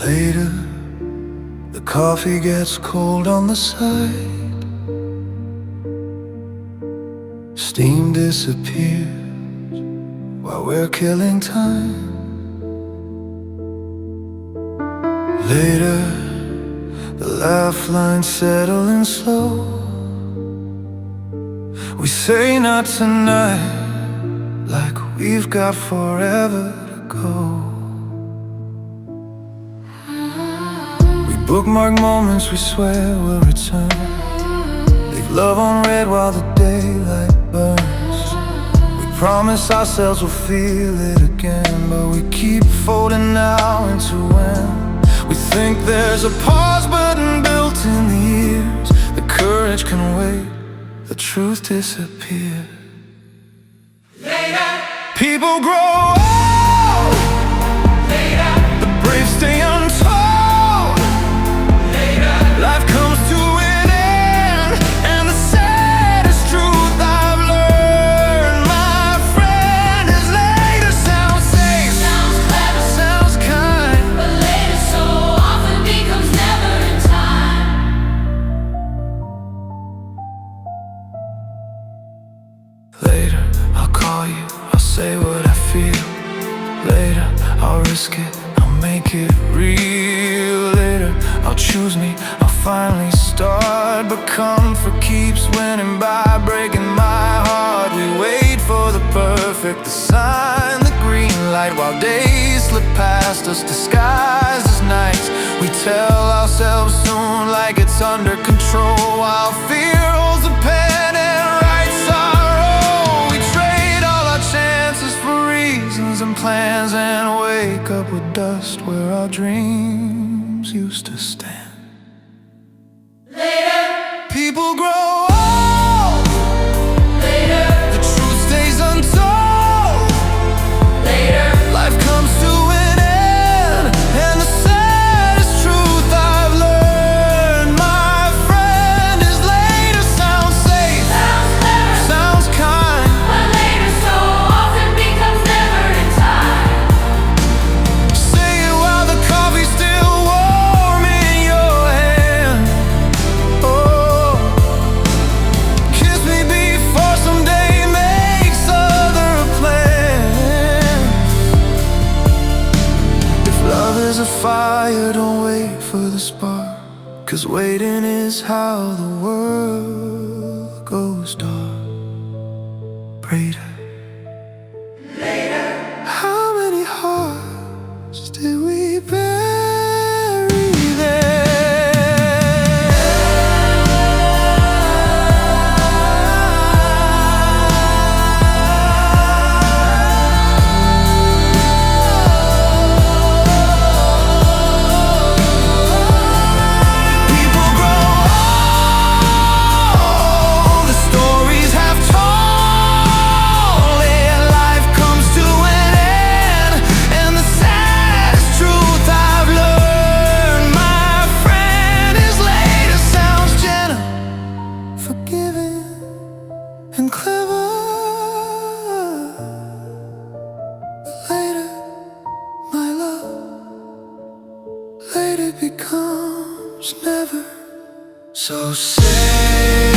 Later, the coffee gets cold on the side. Steam disappears while we're killing time. Later, the laugh lines settle in slow. We say not tonight, like we've got forever to go. We bookmark moments we swear will return. Leave love on red while the daylight burns. We promise ourselves we'll feel it again, but we keep folding now into when. We think there's a pause button built in the years. The courage can wait, the truth disappears. Later. People grow old. Later. The brave stay untold. Later. Life comes to an end, and the saddest truth I've learned, my friend, is later sounds safe. Sounds clever, Sounds kind, but later so often becomes never in time. Later, I'll call you, I'll say what I feel. Later, I'll risk it, I'll make it real. Later, I'll choose me, I'll finally start. But comfort keeps winning by breaking my heart. We wait for the perfect, the sign, the green light, while days slip past us disguised as nights. We tell ourselves soon like it's under control, while fear holds a pen and writes sorrow. We trade all our chances for reasons and plans, and wake up with dust where our dreams used to stand. Later. People grow old. Later. The truth stays untold. Later. Life comes to an end, and the saddest truth I've learned, my friend, is later sounds safe. Sounds clever, Sounds kind, but later so often becomes never in time. say it while the coffee's still warm in your hand. Oh, kiss me before someday makes other plans. If love is a fire, don't wait for the spark, 'cause waiting is how the world goes dark. Later. Later. How many hearts did we bury there? People grow old, the stories have told, and life comes to an end, and the saddest truth I've learned, my friend, is later sounds gentle, forgiving, and clever. Later, my love, later becomes never. So say